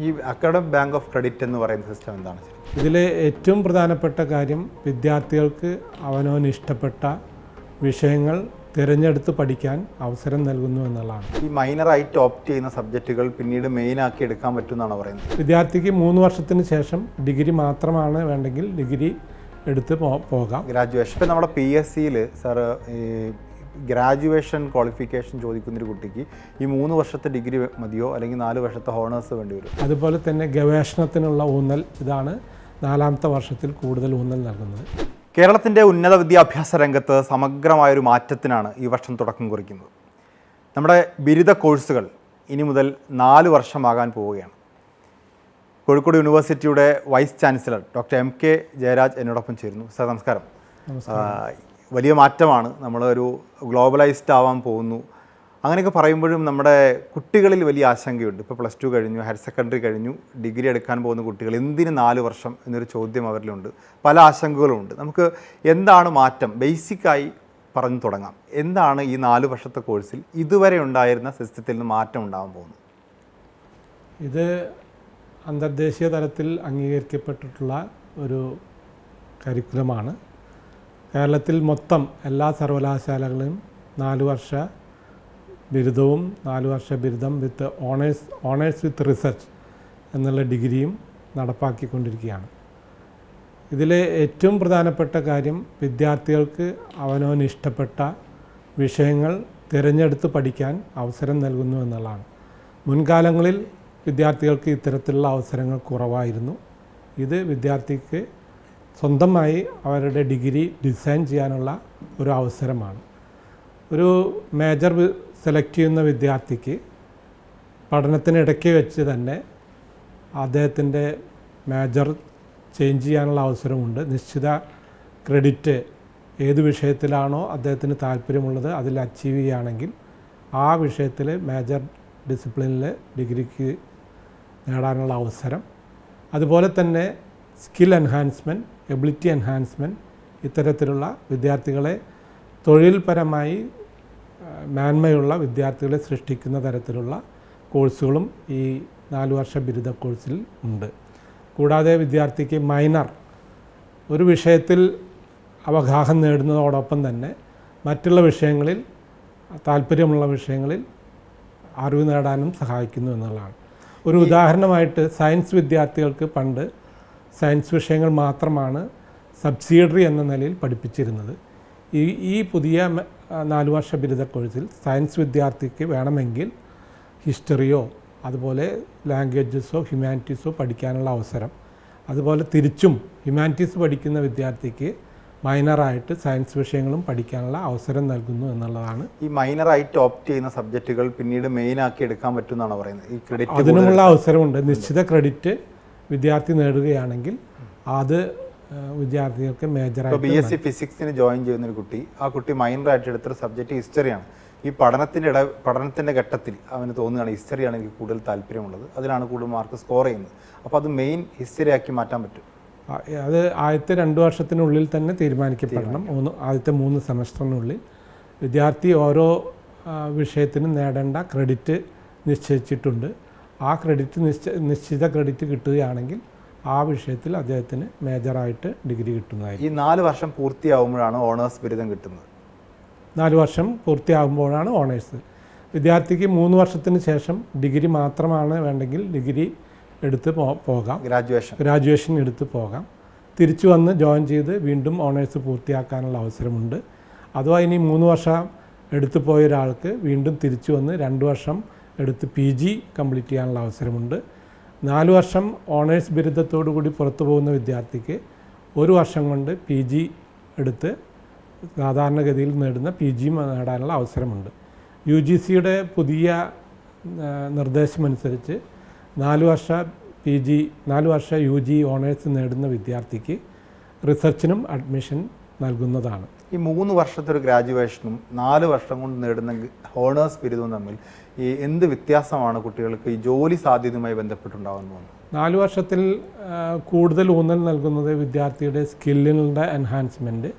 ഈ academic bank of credit എന്ന് പറയുന്ന സിസ്റ്റം എന്താണ്? ഇതിലെ ഏറ്റവും പ്രധാനപ്പെട്ട കാര്യം വിദ്യാർത്ഥികൾക്ക് അവനവന് ഇഷ്ടപ്പെട്ട വിഷയങ്ങൾ തിരഞ്ഞെടുത്ത് പഠിക്കാൻ അവസരം നൽകുന്നു എന്നുള്ളതാണ്. ഈ മൈനറായിട്ട് ഓപ്റ്റ് ചെയ്യുന്ന സബ്ജക്റ്റുകൾ പിന്നീട് മെയിനാക്കി എടുക്കാൻ പറ്റുമെന്നാണ് പറയുന്നത്. വിദ്യാർത്ഥിക്ക് 3 വർഷത്തിന് ശേഷം ഡിഗ്രി മാത്രമാണ് വേണ്ടെങ്കിൽ ഡിഗ്രി എടുത്ത് പോകാം. ഗ്രാജുവേഷൻ ഇപ്പം നമ്മുടെ PSCയിൽ സാറ് ഈ ഗ്രാജുവേഷൻ ക്വാളിഫിക്കേഷൻ ചോദിക്കുന്നൊരു കുട്ടിക്ക് ഈ 3 വർഷത്തെ ഡിഗ്രി മതിയോ അല്ലെങ്കിൽ 4 വർഷത്തെ ഹോണേഴ്സ് വേണ്ടി വരും? അതുപോലെ തന്നെ ഗവേഷണത്തിനുള്ള ഊന്നൽ ഇതാണ് 4ാമത്തെ വർഷത്തിൽ കൂടുതൽ ഊന്നൽ നൽകുന്നത്. കേരളത്തിൻ്റെ ഉന്നത വിദ്യാഭ്യാസ രംഗത്ത് സമഗ്രമായൊരു മാറ്റത്തിനാണ് ഈ വർഷം തുടക്കം കുറിക്കുന്നത്. നമ്മുടെ ബിരുദ കോഴ്സുകൾ ഇനി മുതൽ 4 വർഷമാകാൻ പോവുകയാണ്. കോഴിക്കോട് യൂണിവേഴ്സിറ്റിയുടെ vice chancellor doctor MK Jayaraj എന്നോടൊപ്പം ചേരുന്നു. സാർ നമസ്കാരം. വലിയ മാറ്റമാണ്, നമ്മളൊരു ഗ്ലോബലൈസ്ഡ് ആവാൻ പോകുന്നു. അങ്ങനെയൊക്കെ പറയുമ്പോഴും നമ്മുടെ കുട്ടികളിൽ വലിയ ആശങ്കയുണ്ട്. ഇപ്പോൾ +2 കഴിഞ്ഞു, ഹയർ സെക്കൻഡറി കഴിഞ്ഞു, ഡിഗ്രി എടുക്കാൻ പോകുന്ന കുട്ടികൾ എന്തിന് 4 വർഷം എന്നൊരു ചോദ്യം അവരിലുണ്ട്. പല ആശങ്കകളുമുണ്ട്. നമുക്ക് എന്താണ് മാറ്റം, ബേസിക്കായി പറഞ്ഞു തുടങ്ങാം. എന്താണ് ഈ 4 വർഷത്തെ കോഴ്സിൽ ഇതുവരെ ഉണ്ടായിരുന്ന സിസ്റ്റത്തിൽ നിന്ന് മാറ്റം ഉണ്ടാകാൻ പോകുന്നത്? ഇത് അന്തർദേശീയ തലത്തിൽ അംഗീകരിക്കപ്പെട്ടിട്ടുള്ള ഒരു കരിക്കുലമാണ്. കേരളത്തിൽ മൊത്തം എല്ലാ സർവകലാശാലകളിലും 4 വർഷ ബിരുദവും 4 വർഷ ബിരുദം വിത്ത് ഓണേഴ്സ് വിത്ത് റിസർച്ച് എന്നുള്ള ഡിഗ്രിയും നടപ്പാക്കിക്കൊണ്ടിരിക്കുകയാണ്. ഇതിലെ ഏറ്റവും പ്രധാനപ്പെട്ട കാര്യം വിദ്യാർത്ഥികൾക്ക് അവനവന് ഇഷ്ടപ്പെട്ട വിഷയങ്ങൾ തിരഞ്ഞെടുത്ത് പഠിക്കാൻ അവസരം നൽകുന്നു എന്നുള്ളതാണ്. മുൻകാലങ്ങളിൽ വിദ്യാർത്ഥികൾക്ക് ഇത്തരത്തിലുള്ള അവസരങ്ങൾ കുറവായിരുന്നു. ഇത് വിദ്യാർത്ഥിക്ക് സ്വന്തമായി അവരുടെ ഡിഗ്രി ഡിസൈൻ ചെയ്യാനുള്ള ഒരു അവസരമാണ്. ഒരു മേജർ സെലക്ട് ചെയ്യുന്ന വിദ്യാർത്ഥിക്ക് പഠനത്തിനിടയ്ക്ക് വെച്ച് തന്നെ അദ്ദേഹത്തിൻ്റെ മേജർ ചേഞ്ച് ചെയ്യാനുള്ള അവസരമുണ്ട്. നിശ്ചിത ക്രെഡിറ്റ് ഏത് വിഷയത്തിലാണോ അദ്ദേഹത്തിന് താല്പര്യമുള്ളത് അതിൽ അച്ചീവ് ചെയ്യുകയാണെങ്കിൽ ആ വിഷയത്തിൽ മേജർ ഡിസിപ്ലിനിൽ ഡിഗ്രിക്ക് നേടാനുള്ള അവസരം. അതുപോലെ തന്നെ സ്കിൽ എൻഹാൻസ്മെൻറ്റ്, എബിലിറ്റി എൻഹാൻസ്മെൻറ്റ്, ഇത്തരത്തിലുള്ള വിദ്യാർത്ഥികളെ തൊഴിൽപരമായി മേന്മയുള്ള വിദ്യാർത്ഥികളെ സൃഷ്ടിക്കുന്ന തരത്തിലുള്ള കോഴ്സുകളും ഈ 4 വർഷ ബിരുദ കോഴ്സിൽ ഉണ്ട്. കൂടാതെ വിദ്യാർത്ഥിക്ക് മൈനർ ഒരു വിഷയത്തിൽ അവഗാഹം നേടുന്നതോടൊപ്പം തന്നെ മറ്റുള്ള വിഷയങ്ങളിൽ താല്പര്യമുള്ള വിഷയങ്ങളിൽ അറിവ് നേടാനും സഹായിക്കുന്നു എന്നുള്ളതാണ്. ഒരു ഉദാഹരണമായിട്ട് സയൻസ് വിദ്യാർത്ഥികൾക്ക് പണ്ട് സയൻസ് വിഷയങ്ങൾ മാത്രമാണ് സബ്സിഡറി എന്ന നിലയിൽ പഠിപ്പിച്ചിരുന്നത്. ഈ പുതിയ 4 വർഷ ബിരുദ കോഴ്സിൽ സയൻസ് വിദ്യാർത്ഥിക്ക് വേണമെങ്കിൽ ഹിസ്റ്ററിയോ അതുപോലെ ലാംഗ്വേജസോ ഹ്യൂമാനിറ്റീസോ പഠിക്കാനുള്ള അവസരം, അതുപോലെ തിരിച്ചും ഹ്യൂമാനിറ്റീസ് പഠിക്കുന്ന വിദ്യാർത്ഥിക്ക് മൈനറായിട്ട് സയൻസ് വിഷയങ്ങളും പഠിക്കാനുള്ള അവസരം നൽകുന്നു എന്നുള്ളതാണ്. ഈ മൈനറായിട്ട് ഓപ്റ്റ് ചെയ്യുന്ന സബ്ജക്റ്റുകൾ പിന്നീട് മെയിനാക്കി എടുക്കാൻ പറ്റുമെന്നാണ് പറയുന്നത്. ഈ ക്രെഡിറ്റ് അതിനുമുള്ള അവസരമുണ്ട്. നിശ്ചിത ക്രെഡിറ്റ് വിദ്യാർത്ഥി നേടുകയാണെങ്കിൽ അത് വിദ്യാർത്ഥികൾക്ക് മേജറായിട്ട്. BSc ഫിസിക്സിന് ജോയിൻ ചെയ്യുന്നൊരു കുട്ടി, ആ കുട്ടി മൈനറായിട്ട് എടുത്തൊരു സബ്ജക്റ്റ് ഹിസ്റ്ററിയാണ്. ഈ പഠനത്തിൻ്റെ ഘട്ടത്തിൽ അവന് തോന്നുകയാണ് ഹിസ്റ്ററിയാണ് എനിക്ക് കൂടുതൽ താല്പര്യമുള്ളത്, അതിലാണ് കൂടുതൽ മാർക്ക് സ്കോർ ചെയ്യുന്നത്. അപ്പോൾ അത് മെയിൻ ഹിസ്റ്ററി ആക്കി മാറ്റാൻ പറ്റും. അത് ആദ്യത്തെ 2 വർഷത്തിനുള്ളിൽ തന്നെ തീരുമാനിക്കപ്പെടണം. ആദ്യത്തെ 3 സെമസ്റ്ററിനുള്ളിൽ വിദ്യാർത്ഥി ഓരോ വിഷയത്തിനും നേടേണ്ട ക്രെഡിറ്റ് നിശ്ചയിച്ചിട്ടുണ്ട്. ആ ക്രെഡിറ്റ് നിശ്ചിത ക്രെഡിറ്റ് കിട്ടുകയാണെങ്കിൽ ആ വിഷയത്തിൽ അദ്ദേഹത്തിന് മേജറായിട്ട് ഡിഗ്രി കിട്ടുന്നതായിരിക്കും. ഈ 4 വർഷം പൂർത്തിയാകുമ്പോഴാണ് ഓണേഴ്സ് ബിരുദം കിട്ടുന്നത്. 4 വർഷം പൂർത്തിയാകുമ്പോഴാണ് ഓണേഴ്സ്. വിദ്യാർത്ഥിക്ക് 3 വർഷത്തിന് ശേഷം ഡിഗ്രി മാത്രമാണ് വേണ്ടെങ്കിൽ ഡിഗ്രി എടുത്ത് പോകാം. ഗ്രാജുവേഷൻ എടുത്ത് പോകാം. തിരിച്ചു വന്ന് ജോയിൻ ചെയ്ത് വീണ്ടും ഓണേഴ്സ് പൂർത്തിയാക്കാനുള്ള അവസരമുണ്ട്. അഥവാ ഇനി 3 വർഷം എടുത്തു പോയ ഒരാൾക്ക് വീണ്ടും തിരിച്ചു വന്ന് 2 വർഷം എടുത്ത് PG കംപ്ലീറ്റ് ചെയ്യാനുള്ള അവസരമുണ്ട്. 4 വർഷം ഓണേഴ്സ് ബിരുദത്തോടു കൂടി പുറത്തു പോകുന്ന വിദ്യാർത്ഥിക്ക് 1 വർഷം കൊണ്ട് PG എടുത്ത് സാധാരണഗതിയിൽ നേടുന്ന PG നേടാനുള്ള അവസരമുണ്ട്. UGCയുടെ പുതിയ നിർദ്ദേശമനുസരിച്ച് 4 വർഷ PG 4 വർഷ UG ഓണേഴ്സ് നേടുന്ന വിദ്യാർത്ഥിക്ക് റിസർച്ചിനും അഡ്മിഷൻ നൽകുന്നതാണ്. ഈ 3 വർഷത്തെ ഒരു ഗ്രാജുവേഷനും 4 വർഷം കൊണ്ട് നേടുന്ന ഹോണേഴ്സ് ബിരുദവും തമ്മിൽ ഈ എന്ത് വ്യത്യാസമാണ് കുട്ടികൾക്ക് ഈ ജോലി സാധ്യതയുമായി ബന്ധപ്പെട്ടുണ്ടാകാൻ പോകുന്നത്? 4 വർഷത്തിൽ കൂടുതൽ ഊന്നൽ നൽകുന്നത് വിദ്യാർത്ഥിയുടെ സ്കില്ലിൻ്റെ എൻഹാൻസ്മെൻറ്റ്,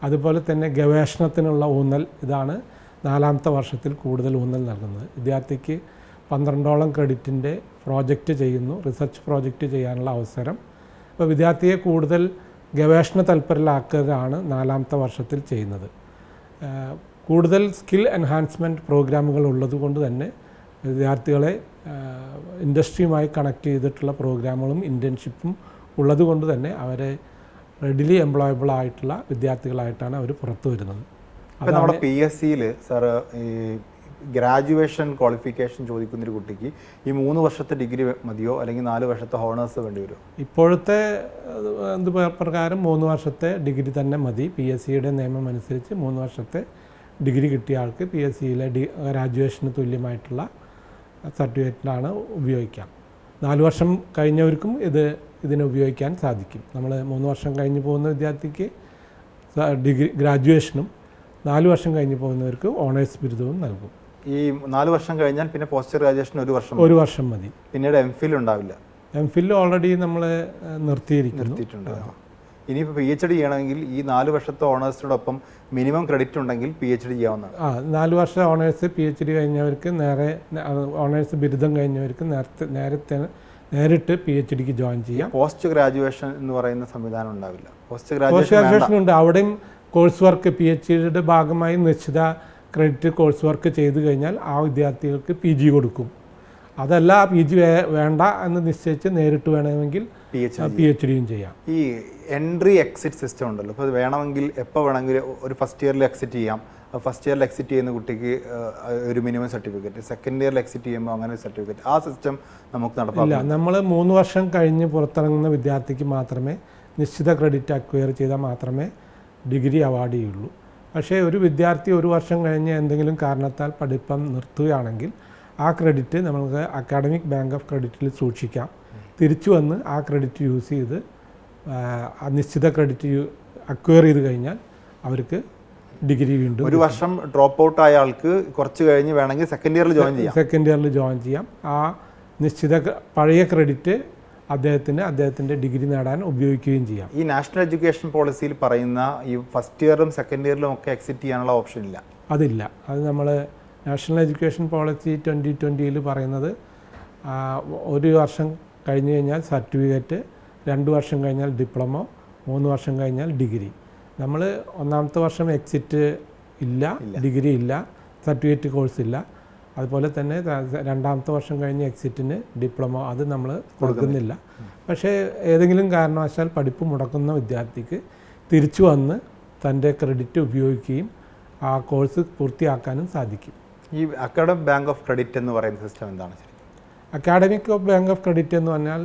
അതുപോലെ തന്നെ ഗവേഷണത്തിനുള്ള ഊന്നൽ. ഇതാണ് 4ാമത്തെ വർഷത്തിൽ കൂടുതൽ ഊന്നൽ നൽകുന്നത്. വിദ്യാർത്ഥിക്ക് 12ഓളം ക്രെഡിറ്റിൻ്റെ പ്രോജക്റ്റ് ചെയ്യുന്നു, റിസർച്ച് പ്രോജക്റ്റ് ചെയ്യാനുള്ള അവസരം. അപ്പോൾ വിദ്യാർത്ഥിയെ കൂടുതൽ ഗവേഷണ തൽപരരാക്കുകയാണ് 4ാമത്തെ വർഷത്തിൽ ചെയ്യുന്നത്. കൂടുതൽ സ്കിൽ എൻഹാൻസ്മെൻറ്റ് പ്രോഗ്രാമുകൾ ഉള്ളതുകൊണ്ട് തന്നെ വിദ്യാർത്ഥികളെ ഇൻഡസ്ട്രിയുമായി കണക്ട് ചെയ്തിട്ടുള്ള പ്രോഗ്രാമുകളും ഇൻറ്റേൺഷിപ്പും ഉള്ളതുകൊണ്ട് തന്നെ അവരെ റെഡിലി എംപ്ലോയബിൾ ആയിട്ടുള്ള വിദ്യാർത്ഥികളായിട്ടാണ് അവർ പുറത്തു വരുന്നത്. അപ്പോൾ നമ്മുടെ PSCയിൽ സാർ ഈ ഗ്രാജുവേഷൻ ക്വാളിഫിക്കേഷൻ ചോദിക്കുന്നൊരു കുട്ടിക്ക് ഈ 3 വർഷത്തെ ഡിഗ്രി മതിയോ അല്ലെങ്കിൽ 4 വർഷത്തെ ഹോണേഴ്സ് വേണ്ടി വരുമോ? ഇപ്പോഴത്തെ പ്രകാരം 3 വർഷത്തെ ഡിഗ്രി തന്നെ മതി. PSCയുടെ നിയമം അനുസരിച്ച് 3 വർഷത്തെ ഡിഗ്രി കിട്ടിയ ആൾക്ക് PSCയിലെ ഗ്രാജുവേഷന് തുല്യമായിട്ടുള്ള സർട്ടിഫിക്കറ്റിലാണ് ഉപയോഗിക്കാം. 4 വർഷം കഴിഞ്ഞവർക്കും ഇതിനെ ഉപയോഗിക്കാൻ സാധിക്കും. നമ്മൾ 3 വർഷം കഴിഞ്ഞ് പോകുന്ന വിദ്യാർത്ഥിക്ക് ഡിഗ്രി ഗ്രാജുവേഷനും 4 വർഷം കഴിഞ്ഞ് പോകുന്നവർക്ക് ഓണേഴ്സ് ബിരുദവും നൽകും. ഈ 4 വർഷം കഴിഞ്ഞാൽ പിന്നെ പോസ്റ്റ് ഗ്രാജുവേഷൻ 1 വർഷം മതി. പിന്നീട് MPhil ഉണ്ടാവില്ല. MPhil ഓൾറെഡി നമ്മൾ നിർത്തിയിട്ടുണ്ട്. ഇനിയിപ്പോൾ PhD ചെയ്യണമെങ്കിൽ ഈ 4 വർഷത്തെ ഓണേഴ്സിനോടൊപ്പം മിനിമം ക്രെഡിറ്റ് ഉണ്ടെങ്കിൽ PhD ചെയ്യാവുന്നതാണ്. 4 വർഷം ഓണേഴ്സ് PhD കഴിഞ്ഞവർക്ക് ഓണേഴ്സ് ബിരുദം കഴിഞ്ഞവർക്ക് നേരിട്ട് PhDക്ക് ജോയിൻ ചെയ്യാം. പോസ്റ്റ് ഗ്രാജുവേഷൻ എന്ന് പറയുന്ന സംവിധാനം ഉണ്ടാവില്ല. പോസ്റ്റ് ഗ്രാജുവേഷൻ ഉണ്ട്. അവിടെയും കോഴ്സ് വർക്ക് PhDയുടെ ഭാഗമായി നിശ്ചിത ക്രെഡിറ്റ് കോഴ്സ് വർക്ക് ചെയ്തു കഴിഞ്ഞാൽ ആ വിദ്യാർത്ഥികൾക്ക് PG കൊടുക്കും. അതല്ല PG വേണ്ട എന്ന് നിശ്ചയിച്ച് നേരിട്ട് വേണമെങ്കിൽ PhDയും ചെയ്യാം. ഈ എൻട്രി എക്സിറ്റ് സിസ്റ്റം ഉണ്ടല്ലോ, അപ്പോൾ അത് വേണമെങ്കിൽ എപ്പോൾ വേണമെങ്കിൽ ഒരു ഫസ്റ്റ് ഇയറിൽ എക്സിറ്റ് ചെയ്യാം. ഫസ്റ്റ് ഇയറിൽ എക്സിറ്റ് ചെയ്യുന്ന കുട്ടിക്ക് ഒരു മിനിമം സർട്ടിഫിക്കറ്റ്, സെക്കൻഡ് ഇയറിൽ എക്സിറ്റ് ചെയ്യുമ്പോൾ അങ്ങനെ ഒരു സർട്ടിഫിക്കറ്റ്, ആ സിസ്റ്റം നമുക്ക് നടപ്പാക്കില്ല. നമ്മൾ 3 വർഷം കഴിഞ്ഞ് പുറത്തിറങ്ങുന്ന വിദ്യാർത്ഥിക്ക് മാത്രമേ നിശ്ചിത ക്രെഡിറ്റ് അക്വയർ ചെയ്താൽ മാത്രമേ ഡിഗ്രി അവാർഡ് ചെയ്യുള്ളൂ. പക്ഷേ ഒരു വിദ്യാർത്ഥി 1 വർഷം കഴിഞ്ഞ് എന്തെങ്കിലും കാരണത്താൽ പഠിത്തം നിർത്തുകയാണെങ്കിൽ ആ ക്രെഡിറ്റ് നമുക്ക് അക്കാഡമിക് ബാങ്ക് ഓഫ് ക്രെഡിറ്റിൽ സൂക്ഷിക്കാം. തിരിച്ചു വന്ന് ആ ക്രെഡിറ്റ് യൂസ് ചെയ്ത് നിശ്ചിത ക്രെഡിറ്റ് അക്വയർ ചെയ്ത് കഴിഞ്ഞാൽ അവർക്ക് ഡിഗ്രി വീണ്ടും 1 വർഷം ഡ്രോപ്പ് ഔട്ട് ആയ ആൾക്ക് കുറച്ച് കഴിഞ്ഞ് വേണമെങ്കിൽ സെക്കൻഡ് ഇയറിൽ ജോയിൻ ചെയ്യാം. ആ നിശ്ചിത പഴയ ക്രെഡിറ്റ് അദ്ദേഹത്തിൻ്റെ ഡിഗ്രി നേടാൻ ഉപയോഗിക്കുകയും ചെയ്യാം. ഈ നാഷണൽ എഡ്യൂക്കേഷൻ പോളിസിയിൽ പറയുന്ന ഈ ഫസ്റ്റ് ഇയറും സെക്കൻഡ് ഇയറിലും ഒക്കെ എക്സിറ്റ് ചെയ്യാനുള്ള ഓപ്ഷൻ ഇല്ല. അതില്ല. അത് നമ്മൾ നാഷണൽ എഡ്യൂക്കേഷൻ പോളിസി 2020 പറയുന്നത് 1 വർഷം കഴിഞ്ഞ് കഴിഞ്ഞാൽ സർട്ടിഫിക്കറ്റ്, 2 വർഷം കഴിഞ്ഞാൽ ഡിപ്ലോമ, 3 വർഷം കഴിഞ്ഞാൽ ഡിഗ്രി. നമ്മൾ 1ാമത്തെ വർഷം എക്സിറ്റ് ഇല്ല, ഡിഗ്രി ഇല്ല, സർട്ടിഫിക്കറ്റ് കോഴ്സ് ഇല്ല. അതുപോലെ തന്നെ 2ാമത്തെ വർഷം കഴിഞ്ഞ് എക്സിറ്റിന് ഡിപ്ലോമ അത് നമ്മൾ കൊടുക്കുന്നില്ല. പക്ഷേ ഏതെങ്കിലും കാരണവശാൽ പഠിപ്പ് മുടക്കുന്ന വിദ്യാർത്ഥിക്ക് തിരിച്ചു വന്ന് തൻ്റെ ക്രെഡിറ്റ് ഉപയോഗിക്കുകയും ആ കോഴ്സ് പൂർത്തിയാക്കാനും സാധിക്കും. ഈ അക്കാഡമിക് ബാങ്ക് ഓഫ് ക്രെഡിറ്റ് എന്ന് പറയുന്ന സിസ്റ്റം എന്താണ്? അക്കാഡമിക് ബാങ്ക് ഓഫ് ക്രെഡിറ്റ് എന്ന് പറഞ്ഞാൽ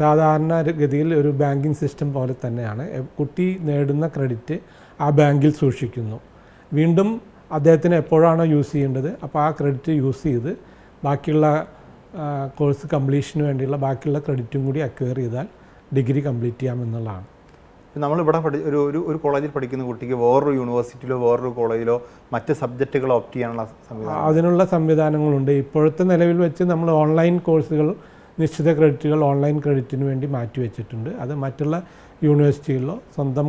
സാധാരണ ഗതിയിൽ ഒരു ബാങ്കിങ് സിസ്റ്റം പോലെ തന്നെയാണ്. കുട്ടി നേടുന്ന ക്രെഡിറ്റ് ആ ബാങ്കിൽ സൂക്ഷിക്കുന്നു. വീണ്ടും അദ്ദേഹത്തിന് എപ്പോഴാണോ യൂസ് ചെയ്യേണ്ടത് അപ്പോൾ ആ ക്രെഡിറ്റ് യൂസ് ചെയ്ത് ബാക്കിയുള്ള കോഴ്സ് കംപ്ലീഷന് വേണ്ടിയുള്ള ബാക്കിയുള്ള ക്രെഡിറ്റും കൂടി അക്വയർ ചെയ്താൽ ഡിഗ്രി കംപ്ലീറ്റ് ചെയ്യാമെന്നുള്ളതാണ്. നമ്മളിവിടെ ഒരു കോളേജിൽ പഠിക്കുന്ന കുട്ടിക്ക് വേറൊരു യൂണിവേഴ്സിറ്റിയിലോ വേറൊരു കോളേജിലോ മറ്റ് സബ്ജക്റ്റുകൾ ഓപ്റ്റ് ചെയ്യാനുള്ള അതിനുള്ള സംവിധാനങ്ങളുണ്ട്. ഇപ്പോഴത്തെ നിലവിൽ വെച്ച് നമ്മൾ ഓൺലൈൻ കോഴ്സുകൾ നിശ്ചിത ക്രെഡിറ്റുകൾ ഓൺലൈൻ ക്രെഡിറ്റിന് വേണ്ടി മാറ്റിവെച്ചിട്ടുണ്ട്. അത് മറ്റുള്ള യൂണിവേഴ്സിറ്റികളിലോ സ്വന്തം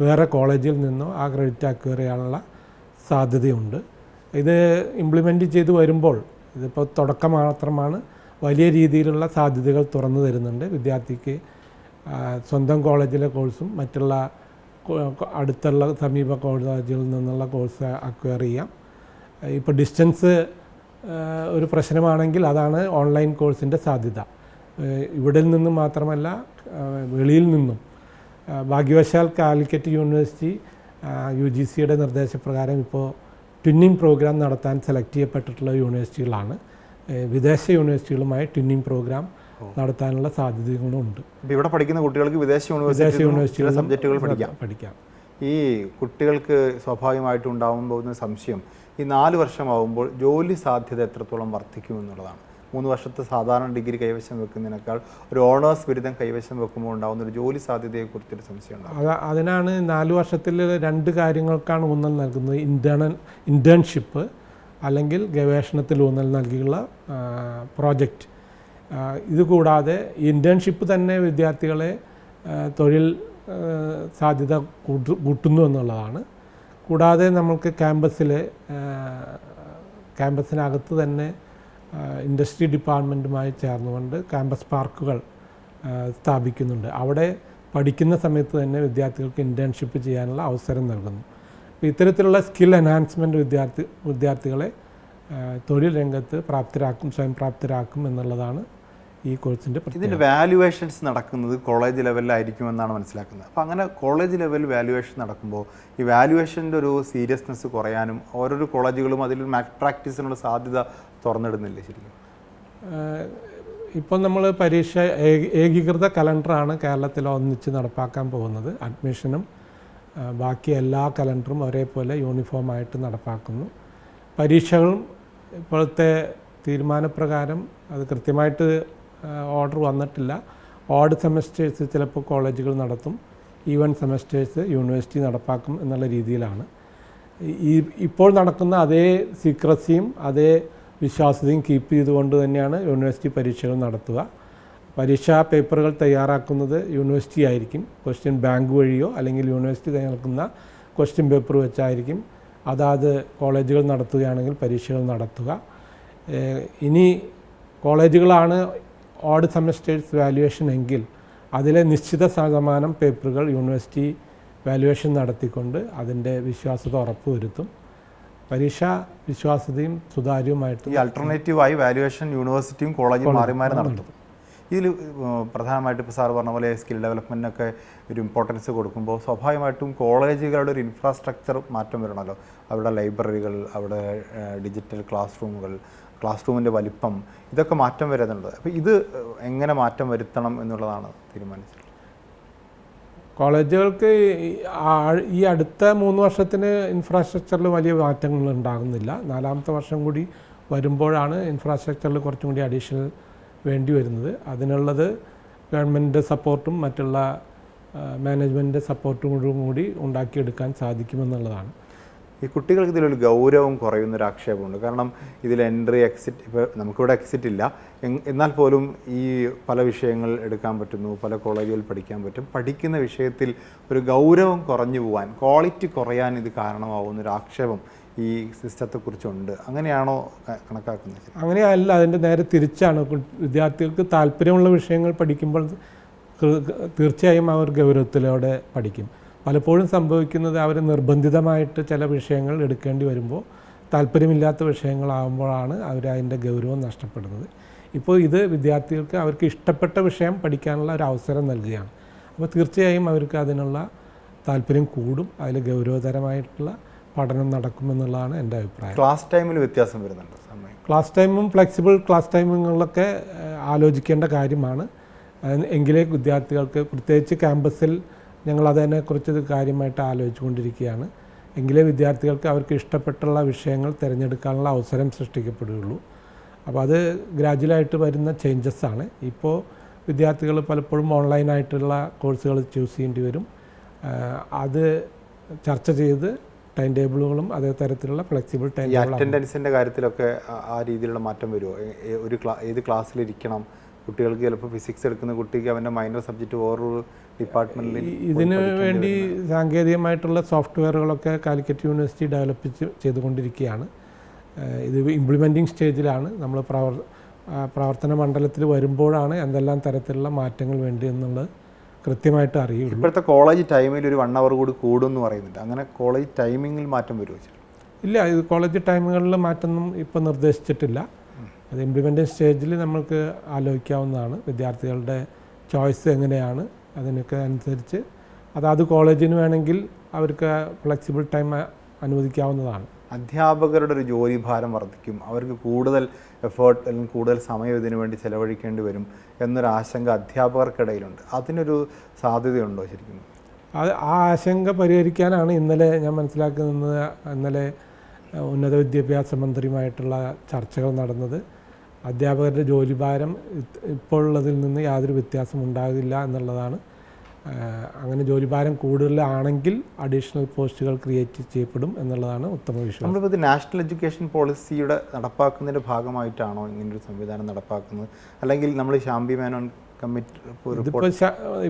വേറെ കോളേജിൽ നിന്നോ ആ ക്രെഡിറ്റ് അക്വയർ ചെയ്യാനുള്ള സാധ്യതയുണ്ട്. ഇത് ഇംപ്ലിമെൻറ്റ് ചെയ്ത് വരുമ്പോൾ ഇതിപ്പോൾ തുടക്കം മാത്രമാണ്, വലിയ രീതിയിലുള്ള സാധ്യതകൾ തുറന്നു തരുന്നുണ്ട്. വിദ്യാർത്ഥിക്ക് സ്വന്തം കോളേജിലെ കോഴ്സും മറ്റുള്ള അടുത്തുള്ള സമീപ കോളേജുകളിൽ നിന്നുള്ള കോഴ്സ് അക്വയർ ചെയ്യാം. ഇപ്പോൾ ഡിസ്റ്റൻസ് ഒരു പ്രശ്നമാണെങ്കിൽ അതാണ് ഓൺലൈൻ കോഴ്സിൻ്റെ സാധ്യത. ഇവിടെ നിന്ന് മാത്രമല്ല വെളിയിൽ നിന്നും. ഭാഗ്യവശാൽ കാലിക്കറ്റ് യൂണിവേഴ്സിറ്റി UGCയുടെ നിർദ്ദേശപ്രകാരം ഇപ്പോൾ ട്വിന്നിങ് പ്രോഗ്രാം നടത്താൻ സെലക്ട് ചെയ്യപ്പെട്ടിട്ടുള്ള യൂണിവേഴ്സിറ്റികളാണ്. വിദേശ യൂണിവേഴ്സിറ്റികളുമായി ട്വിന്നിങ് പ്രോഗ്രാം നടത്താനുള്ള സാധ്യതകളുണ്ട്. ഇവിടെ പഠിക്കുന്ന കുട്ടികൾക്ക് വിദേശ യൂണിവേഴ്സിറ്റിയിലെ സബ്ജക്റ്റുകൾ പഠിക്കാം. ഈ കുട്ടികൾക്ക് സ്വാഭാവികമായിട്ടും ഉണ്ടാകാൻ പോകുന്ന സംശയം, ഈ 4 വർഷമാകുമ്പോൾ ജോലി സാധ്യത എത്രത്തോളം വർദ്ധിക്കുമെന്നുള്ളതാണ്. 3 വർഷത്തെ സാധാരണ ഡിഗ്രി കൈവശം വെക്കുന്നതിനേക്കാൾ ഒരു ഓണേഴ്സ് ബിരുദം കൈവശം വെക്കുമ്പോൾ ഉണ്ടാകുന്ന ഒരു ജോലി സാധ്യതയെക്കുറിച്ചൊരു സംശയമുണ്ട്. അതിനാണ് 4 വർഷത്തിൽ 2 കാര്യങ്ങൾക്കാണ് ഊന്നൽ നൽകുന്നത്. ഇൻറ്റേൺഷിപ്പ് അല്ലെങ്കിൽ ഗവേഷണത്തിൽ ഊന്നൽ നൽകിയുള്ള പ്രോജക്റ്റ്. ഇതുകൂടാതെ ഇൻറ്റേൺഷിപ്പ് തന്നെ വിദ്യാർത്ഥികളെ തൊഴിൽ സാധ്യത കൂട്ടുന്നു എന്നുള്ളതാണ്. കൂടാതെ നമുക്ക് ക്യാമ്പസിനകത്ത് തന്നെ ഇൻഡസ്ട്രി ഡിപ്പാർട്ട്മെൻറ്റുമായി ചേർന്നുകൊണ്ട് ക്യാമ്പസ് പാർക്കുകൾ സ്ഥാപിക്കുന്നുണ്ട്. അവിടെ പഠിക്കുന്ന സമയത്ത് തന്നെ വിദ്യാർത്ഥികൾക്ക് ഇൻറ്റേൺഷിപ്പ് ചെയ്യാനുള്ള അവസരം നൽകുന്നു. അപ്പോൾ ഇത്തരത്തിലുള്ള സ്കിൽ എൻഹാൻസ്മെൻറ്റ് വിദ്യാർത്ഥികളെ തൊഴിൽ രംഗത്ത് പ്രാപ്തരാക്കും, സ്വയം പ്രാപ്തരാക്കും എന്നുള്ളതാണ് ഈ കോഴ്സിൻ്റെ പ്രത്യേകത. ഇതിൻ്റെ വാല്യുവേഷൻസ് നടക്കുന്നത് കോളേജ് ലെവലിലായിരിക്കും എന്നാണ് മനസ്സിലാക്കുന്നത്. അപ്പോൾ അങ്ങനെ കോളേജ് ലെവൽ വാല്യുവേഷൻ നടക്കുമ്പോൾ ഈ വാല്യുവേഷൻ്റെ ഒരു സീരിയസ്നെസ് കുറയാനും ഓരോരോ കോളേജുകളും അതിൽ മാറ്റ് പ്രാക്ടീസിനുള്ള സാധ്യത തുറന്നിടുന്നില്ലേ ശരിക്കും? ഇപ്പോൾ നമ്മൾ പരീക്ഷ ഏകീകൃത കലണ്ടറാണ് കേരളത്തിൽ ഒന്നിച്ച് നടപ്പാക്കാൻ പോകുന്നത്. അഡ്മിഷനും ബാക്കി എല്ലാ കലണ്ടറും ഒരേപോലെ യൂണിഫോമായിട്ട് നടപ്പാക്കുന്നു. പരീക്ഷകളും ഇപ്പോഴത്തെ തീരുമാനപ്രകാരം അത് കൃത്യമായിട്ട് ഓർഡർ വന്നിട്ടില്ല. ഓഡ് സെമസ്റ്റേഴ്സ് ചിലപ്പോൾ കോളേജുകൾ നടത്തും, ഈവൻ സെമസ്റ്റേഴ്സ് യൂണിവേഴ്സിറ്റി നടപ്പാക്കും എന്നുള്ള രീതിയിലാണ്. ഇപ്പോൾ നടക്കുന്ന അതേ സീക്രസിയും അതേ വിശ്വാസ്യതയും കീപ്പ് ചെയ്തുകൊണ്ട് തന്നെയാണ് യൂണിവേഴ്സിറ്റി പരീക്ഷകൾ നടത്തുക. പരീക്ഷാ പേപ്പറുകൾ തയ്യാറാക്കുന്നത് യൂണിവേഴ്സിറ്റി ആയിരിക്കും. ക്വസ്റ്റ്യൻ ബാങ്ക് വഴിയോ അല്ലെങ്കിൽ യൂണിവേഴ്സിറ്റി തയ്യാറാക്കുന്ന ക്വസ്റ്റ്യൻ പേപ്പർ വെച്ചായിരിക്കും അതാത് കോളേജുകൾ നടത്തുകയാണെങ്കിൽ പരീക്ഷകൾ നടത്തുക. ഇനി കോളേജുകളാണ് ഓഡ് സെമസ്റ്റേഴ്സ് വാല്യുവേഷൻ എങ്കിൽ അതിലെ നിശ്ചിത ശതമാനം പേപ്പറുകൾ യൂണിവേഴ്സിറ്റി വാല്യുവേഷൻ നടത്തിക്കൊണ്ട് അതിൻ്റെ വിശ്വാസ്യത ഉറപ്പുവരുത്തും. പരീക്ഷാ വിശ്വാസ്യതയും സുതാര്യവുമായിട്ട് ഈ അൾട്ടർനേറ്റീവായി വാല്യുവേഷൻ യൂണിവേഴ്സിറ്റിയും കോളേജും മാറി മാറി നടത്തും. ഇതിൽ പ്രധാനമായിട്ട് ഇപ്പോൾ സാർ പറഞ്ഞ പോലെ സ്കിൽ ഡെവലപ്മെൻറ്റിനൊക്കെ ഒരു ഇമ്പോർട്ടൻസ് കൊടുക്കുമ്പോൾ സ്വാഭാവികമായിട്ടും കോളേജുകളുടെ ഒരു ഇൻഫ്രാസ്ട്രക്ചർ മാറ്റം വരണമല്ലോ. അവിടെ ലൈബ്രറികൾ, അവിടെ ഡിജിറ്റൽ ക്ലാസ് റൂമിൻ്റെ വലിപ്പം, ഇതൊക്കെ മാറ്റം വരുന്നുണ്ട്. അപ്പോൾ ഇത് എങ്ങനെ മാറ്റം വരുത്തണം എന്നുള്ളതാണ് തീരുമാനിച്ചത്. കോളേജുകൾക്ക് ഈ അടുത്ത 3 വർഷത്തിന് ഇൻഫ്രാസ്ട്രക്ചറിൽ വലിയ മാറ്റങ്ങൾ ഉണ്ടാകുന്നില്ല. 4ാമത്തെ വർഷം കൂടി വരുമ്പോഴാണ് ഇൻഫ്രാസ്ട്രക്ചറിൽ കുറച്ചും കൂടി അഡീഷണൽ വേണ്ടി വരുന്നത്. അതിനുള്ളത് ഗവൺമെൻറ്റിൻ്റെ സപ്പോർട്ടും മറ്റുള്ള മാനേജ്മെൻറ്റിൻ്റെ സപ്പോർട്ടും കൂടി ഉണ്ടാക്കിയെടുക്കാൻ സാധിക്കുമെന്നുള്ളതാണ്. ഈ കുട്ടികൾക്ക് ഇതിലൊരു ഗൗരവം കുറയുന്നൊരു ആക്ഷേപമുണ്ട്. കാരണം ഇതിൽ എൻട്രി എക്സിറ്റ്, ഇപ്പോൾ നമുക്കിവിടെ എക്സിറ്റ് ഇല്ല, എന്നാൽ പോലും ഈ പല വിഷയങ്ങൾ എടുക്കാൻ പറ്റുന്നു, പല കോളേജുകളിൽ പഠിക്കാൻ പറ്റും. പഠിക്കുന്ന വിഷയത്തിൽ ഒരു ഗൗരവം കുറഞ്ഞു പോകാൻ, ക്വാളിറ്റി കുറയാൻ ഇത് കാരണമാകുന്നൊരു ആക്ഷേപം ഈ സിസ്റ്റത്തെക്കുറിച്ചുണ്ട്. അങ്ങനെയാണോ കണക്കാക്കുന്നത്? അങ്ങനെയല്ല, അതിൻ്റെ നേരെ തിരിച്ചാണ്. വിദ്യാർത്ഥികൾക്ക് താല്പര്യമുള്ള വിഷയങ്ങൾ പഠിക്കുമ്പോൾ തീർച്ചയായും അവർ ഗൗരവത്തിലൂടെ പഠിക്കും. പലപ്പോഴും സംഭവിക്കുന്നത് അവർ നിർബന്ധിതമായിട്ട് ചില വിഷയങ്ങൾ എടുക്കേണ്ടി വരുമ്പോൾ താല്പര്യമില്ലാത്ത വിഷയങ്ങളാകുമ്പോഴാണ് അവർ അതിൻ്റെ ഗൗരവം നഷ്ടപ്പെടുന്നത്. ഇപ്പോൾ ഇത് വിദ്യാർത്ഥികൾക്ക് അവർക്ക് ഇഷ്ടപ്പെട്ട വിഷയം പഠിക്കാനുള്ള ഒരു അവസരം നൽകുകയാണ്. അപ്പോൾ തീർച്ചയായും അവർക്ക് അതിനുള്ള താല്പര്യം കൂടും, അതിൽ ഗൗരവതരമായിട്ടുള്ള പഠനം നടക്കുമെന്നുള്ളതാണ് എൻ്റെ അഭിപ്രായം. ക്ലാസ് ടൈമിൽ വ്യത്യാസം വരുന്നുണ്ട്. ക്ലാസ് ടൈമും ഫ്ലെക്സിബിൾ ക്ലാസ് ടൈമുകളൊക്കെ ആലോചിക്കേണ്ട കാര്യമാണ്. എങ്കിലേ വിദ്യാർത്ഥികൾക്ക്, പ്രത്യേകിച്ച് ക്യാമ്പസിൽ ഞങ്ങൾ അതിനെക്കുറിച്ച് കാര്യമായിട്ട് ആലോചിച്ചുകൊണ്ടിരിക്കുകയാണ്, എങ്കിലേ വിദ്യാർത്ഥികൾക്ക് അവർക്ക് ഇഷ്ടപ്പെട്ടുള്ള വിഷയങ്ങൾ തിരഞ്ഞെടുക്കാനുള്ള അവസരം സൃഷ്ടിക്കപ്പെടുകയുള്ളൂ. അപ്പോൾ അത് ഗ്രാജുവലായിട്ട് വരുന്ന ചേഞ്ചസ് ആണ്. ഇപ്പോൾ വിദ്യാർത്ഥികൾ പലപ്പോഴും ഓൺലൈനായിട്ടുള്ള കോഴ്സുകൾ ചൂസ് ചെയ്യേണ്ടി വരും. അത് ചർച്ച ചെയ്ത് ടൈം ടേബിളുകളും അതേ തരത്തിലുള്ള ഫ്ലെക്സിബിൾ ടൈം ടേബിൾ. അറ്റൻഡൻസിൻ്റെ കാര്യത്തിലൊക്കെ ആ രീതിയിലുള്ള മാറ്റം വരുമോ? ഏത് ക്ലാസ്സിലിരിക്കണം? കുട്ടികൾക്ക് ചിലപ്പോൾ ഫിസിക്സ് എടുക്കുന്ന കുട്ടിക്ക് അവൻ്റെ മൈനർ സബ്ജക്റ്റ് വേറൊരു ഡിപ്പാർട്ട്മെൻറ്റിൽ. ഇതിന് വേണ്ടി സാങ്കേതികമായിട്ടുള്ള സോഫ്റ്റ്വെയറുകളൊക്കെ കാലിക്കറ്റ് യൂണിവേഴ്സിറ്റി ഡെവലപ്പ് ചെയ്തുകൊണ്ടിരിക്കുകയാണ്. ഇത് ഇംപ്ലിമെൻറ്റിംഗ് സ്റ്റേജിലാണ്. നമ്മൾ പ്രവർത്തന മണ്ഡലത്തിൽ വരുമ്പോഴാണ് എന്തെല്ലാം തരത്തിലുള്ള മാറ്റങ്ങൾ വേണ്ടി എന്നുള്ളത് കൃത്യമായിട്ട് അറിയുള്ളൂ. ഇപ്പോഴത്തെ കോളേജ് ടൈമിൽ ഒരു 1 അവർ കൂടി കൂടുമെന്ന് പറയുന്നുണ്ട്. അങ്ങനെ കോളേജ് ടൈമിങ്ങിൽ മാറ്റം വരുമോ? ഇല്ല, ഇത് കോളേജ് ടൈമുകളിൽ മാറ്റമൊന്നും ഇപ്പോൾ നിർദ്ദേശിച്ചിട്ടില്ല. അത് ഇംപ്ലിമെൻറ്റിംഗ് സ്റ്റേജിൽ നമ്മൾക്ക് ആലോചിക്കാവുന്നതാണ്. വിദ്യാർത്ഥികളുടെ ചോയ്സ് എങ്ങനെയാണ്, അതിനൊക്കെ അനുസരിച്ച് അതാത് കോളേജിന് വേണമെങ്കിൽ അവർക്ക് ഫ്ലെക്സിബിൾ ടൈം അനുവദിക്കാവുന്നതാണ്. അധ്യാപകരുടെ ഒരു ജോലി ഭാരം വർദ്ധിക്കും, അവർക്ക് കൂടുതൽ എഫേർട്ട് അല്ലെങ്കിൽ കൂടുതൽ സമയം ഇതിനു വേണ്ടി ചെലവഴിക്കേണ്ടി വരും എന്നൊരു ആശങ്ക അധ്യാപകർക്കിടയിലുണ്ട്. അതിനൊരു സാധ്യതയുണ്ടോ ശരിക്കും? ആ ആശങ്ക പരിഹരിക്കാനാണ് ഇന്നലെ ഞാൻ മനസ്സിലാക്കുന്നത്, ഇന്നലെ ഉന്നത വിദ്യാഭ്യാസ മന്ത്രിയുമായിട്ടുള്ള ചർച്ചകൾ നടന്നത്. അധ്യാപകരുടെ ജോലിഭാരം ഇപ്പോഴുള്ളതിൽ നിന്ന് യാതൊരു വ്യത്യാസം ഉണ്ടാകില്ല എന്നുള്ളതാണ്. അങ്ങനെ ജോലിഭാരം കൂടുതലാണെങ്കിൽ അഡീഷണൽ പോസ്റ്റുകൾ ക്രിയേറ്റ് ചെയ്യപ്പെടും എന്നുള്ളതാണ് ഉത്തമ വിശ്വാസം. നമ്മളിപ്പോൾ നാഷണൽ എഡ്യൂക്കേഷൻ പോളിസിയുടെ നടപ്പാക്കുന്നതിൻ്റെ ഭാഗമായിട്ടാണോ ഇങ്ങനൊരു സംവിധാനം നടപ്പാക്കുന്നത്, അല്ലെങ്കിൽ നമ്മൾ ശാംബി മേനോൻ കമ്മിറ്റി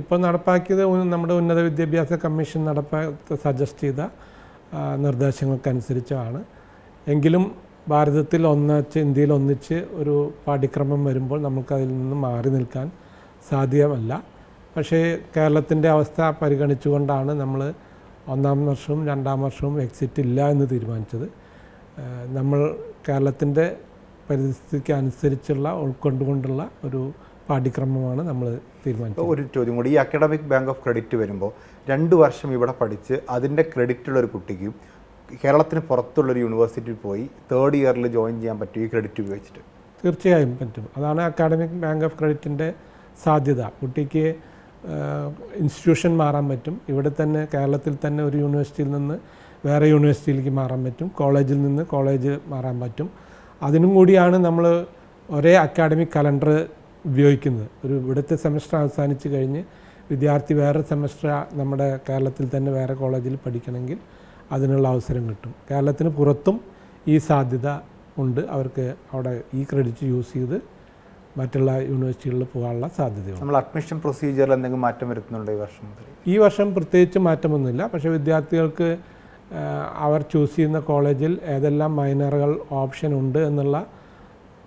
ഇപ്പോൾ നടപ്പാക്കിയത് നമ്മുടെ ഉന്നത വിദ്യാഭ്യാസ കമ്മീഷൻ സജസ്റ്റ് ചെയ്ത നിർദ്ദേശങ്ങൾക്കനുസരിച്ചാണ്. എങ്കിലും ഭാരതത്തിൽ ഇന്ത്യയിൽ ഒന്നിച്ച് ഒരു പാഠ്യക്രമം വരുമ്പോൾ നമുക്കതിൽ നിന്ന് മാറി നിൽക്കാൻ സാധ്യമല്ല. പക്ഷേ കേരളത്തിൻ്റെ അവസ്ഥ പരിഗണിച്ചുകൊണ്ടാണ് നമ്മൾ 1-ാം വർഷവും 2-ാം വർഷവും എക്സിറ്റ് ഇല്ല എന്ന് തീരുമാനിച്ചത്. നമ്മൾ കേരളത്തിൻ്റെ പരിസ്ഥിതിക്ക് അനുസരിച്ചുള്ള ഉൾക്കൊണ്ടുകൊണ്ടുള്ള ഒരു പാഠ്യക്രമമാണ് നമ്മൾ തീരുമാനിച്ചത്. ഒരു ചോദ്യം കൂടി, ഈ അക്കാഡമിക് ബാങ്ക് ഓഫ് ക്രെഡിറ്റ് വരുമ്പോൾ 2 വർഷം ഇവിടെ പഠിച്ച് അതിൻ്റെ ക്രെഡിറ്റുള്ള ഒരു കുട്ടിക്ക് കേരളത്തിന് പുറത്തുള്ളൊരു യൂണിവേഴ്സിറ്റിയിൽ പോയി 3rd ഇയറിൽ ജോയിൻ ചെയ്യാൻ പറ്റും ഈ ക്രെഡിറ്റ് ഉപയോഗിച്ചിട്ട്? തീർച്ചയായും പറ്റും. അതാണ് അക്കാഡമിക് ബാങ്ക് ഓഫ് ക്രെഡിറ്റിൻ്റെ സാധ്യത. കുട്ടിക്ക് ഇൻസ്റ്റിറ്റ്യൂഷൻ മാറാൻ പറ്റും. ഇവിടെ തന്നെ കേരളത്തിൽ തന്നെ ഒരു യൂണിവേഴ്സിറ്റിയിൽ നിന്ന് വേറെ യൂണിവേഴ്സിറ്റിയിലേക്ക് മാറാൻ പറ്റും. കോളേജിൽ നിന്ന് കോളേജ് മാറാൻ പറ്റും. അതിനും കൂടിയാണ് നമ്മൾ ഒരേ അക്കാഡമിക് കലണ്ടർ ഉപയോഗിക്കുന്നത്. ഇവിടുത്തെ സെമസ്റ്റർ അവസാനിച്ച് കഴിഞ്ഞ് വിദ്യാർത്ഥി വേറെ സെമസ്റ്റർ നമ്മുടെ കേരളത്തിൽ തന്നെ വേറെ കോളേജിൽ പഠിക്കണമെങ്കിൽ അതിനുള്ള അവസരം കിട്ടും. കേരളത്തിന് പുറത്തും ഈ സാധ്യത ഉണ്ട്. അവർക്ക് അവിടെ ഈ ക്രെഡിറ്റ് യൂസ് ചെയ്ത് മറ്റുള്ള യൂണിവേഴ്സിറ്റികളിൽ പോകാനുള്ള സാധ്യതയുണ്ട്. നമ്മൾ അഡ്മിഷൻ പ്രൊസീജിയറിൽ എന്തെങ്കിലും മാറ്റം വരുത്തുന്നുണ്ടോ ഈ വർഷം? ഈ വർഷം പ്രത്യേകിച്ച് മാറ്റമൊന്നുമില്ല. പക്ഷേ വിദ്യാർത്ഥികൾക്ക് അവർ ചൂസ് ചെയ്യുന്ന കോളേജിൽ ഏതെല്ലാം മൈനറുകൾ ഓപ്ഷൻ ഉണ്ട് എന്നുള്ള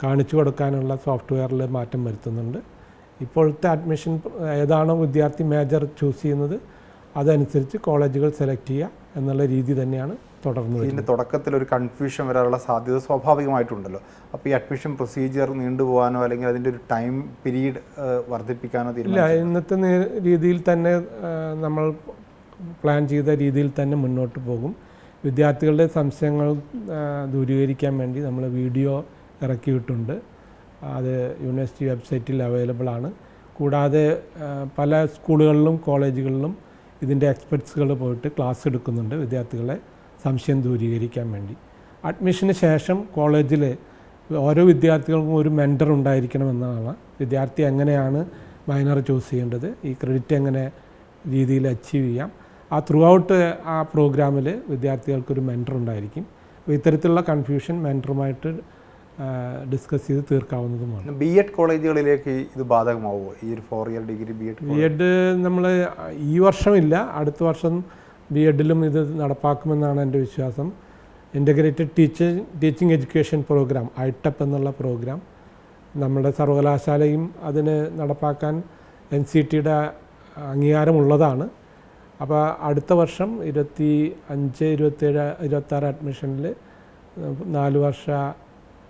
കാണിച്ചു കൊടുക്കാനുള്ള സോഫ്റ്റ്വെയറിൽ മാറ്റം വരുത്തുന്നുണ്ട്. ഇപ്പോഴത്തെ അഡ്മിഷൻ ഏതാണോ വിദ്യാർത്ഥി മേജർ ചൂസ് ചെയ്യുന്നത് അതനുസരിച്ച് കോളേജുകൾ സെലക്ട് ചെയ്യുക എന്നുള്ള രീതി തന്നെയാണ് തുടർന്ന്. ഇതിൻ്റെ തുടക്കത്തിൽ ഒരു കൺഫ്യൂഷൻ വരാനുള്ള സാധ്യത സ്വാഭാവികമായിട്ടുണ്ടല്ലോ. അപ്പോൾ ഈ അഡ്മിഷൻ പ്രൊസീജിയർ നീണ്ടുപോകാനോ അല്ലെങ്കിൽ അതിൻ്റെ ഒരു ടൈം പീരീഡ് വർദ്ധിപ്പിക്കാനോ ഇല്ല. ഇന്നത്തെ രീതിയിൽ തന്നെ നമ്മൾ പ്ലാൻ ചെയ്ത രീതിയിൽ തന്നെ മുന്നോട്ട് പോകും. വിദ്യാർത്ഥികളുടെ സംശയങ്ങൾ ദൂരീകരിക്കാൻ വേണ്ടി നമ്മൾ വീഡിയോ ഇറക്കിയിട്ടുണ്ട്. അത് യൂണിവേഴ്സിറ്റി വെബ്സൈറ്റിൽ അവൈലബിൾ ആണ്. കൂടാതെ പല സ്കൂളുകളിലും കോളേജുകളിലും ഇതിൻ്റെ എക്സ്പെർട്സുകൾ പോയിട്ട് ക്ലാസ് എടുക്കുന്നുണ്ട് വിദ്യാർത്ഥികളെ സംശയം ദൂരീകരിക്കാൻ വേണ്ടി. അഡ്മിഷന് ശേഷം കോളേജിൽ ഓരോ വിദ്യാർത്ഥികൾക്കും ഒരു മെൻറ്റർ ഉണ്ടായിരിക്കണമെന്നാണ്. വിദ്യാർത്ഥി എങ്ങനെയാണ് മൈനർ ചൂസ് ചെയ്യേണ്ടത്, ഈ ക്രെഡിറ്റ് എങ്ങനെ രീതിയിൽ അച്ചീവ് ചെയ്യാം, ആ ത്രൂ ഔട്ട് ആ പ്രോഗ്രാമിൽ വിദ്യാർത്ഥികൾക്കൊരു മെൻറ്റർ ഉണ്ടായിരിക്കും. അപ്പോൾ ഇത്തരത്തിലുള്ള കൺഫ്യൂഷൻ മെൻറ്ററുമായിട്ട് ഡിസ്കസ് ചെയ്ത് തീർക്കാവുന്നതുമാണ്. B.Ed കോളേജുകളിലേക്ക് ഇത് ബാധകമാവുമോ? ഈ ഒരു 4 ഇയർ ഡിഗ്രി B.Ed നമ്മൾ ഈ വർഷമില്ല, അടുത്ത വർഷം B.Edലും ഇത് നടപ്പാക്കുമെന്നാണ് എൻ്റെ വിശ്വാസം. Integrated teaching education programme ITEP എന്നുള്ള പ്രോഗ്രാം നമ്മുടെ സർവകലാശാലയും അതിന് നടപ്പാക്കാൻ NCTയുടെ അംഗീകാരമുള്ളതാണ്. അപ്പോൾ അടുത്ത വർഷം 25, 27, 26 അഡ്മിഷനിൽ 4 വർഷ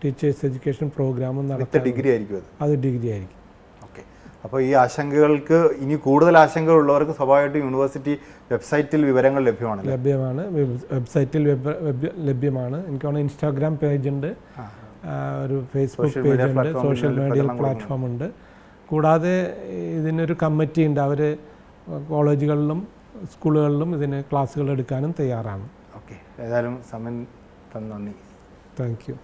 ടീച്ചേഴ്സ് എഡ്യൂക്കേഷൻ പ്രോഗ്രാമും നടത്തും. ഡിഗ്രി ആയിരിക്കും അത് ഡിഗ്രി ആയിരിക്കും. ഓക്കെ. അപ്പോൾ ഈ ആശങ്കകൾക്ക് ഇനി കൂടുതൽ ആശങ്കകളുള്ളവർക്ക് സ്വാഭാവികമായിട്ടും യൂണിവേഴ്സിറ്റി വെബ്സൈറ്റിൽ വിവരങ്ങൾ ലഭ്യമാണ്. വെബ്സൈറ്റിൽ ലഭ്യമാണ്. എനിക്ക് തോന്നുന്നു ഇൻസ്റ്റാഗ്രാം പേജ് ഉണ്ട്, ഒരു ഫേസ്ബുക്ക് പേജ് ഉണ്ട്, സോഷ്യൽ മീഡിയ പ്ലാറ്റ്ഫോം ഉണ്ട്. കൂടാതെ ഇതിനൊരു കമ്മിറ്റി ഉണ്ട്. അവർ കോളേജുകളിലും സ്കൂളുകളിലും ഇതിന് ക്ലാസ്സുകൾ എടുക്കാനും തയ്യാറാണ്. ഓക്കെ. ഏതായാലും സമയം നന്ദി. Thank you.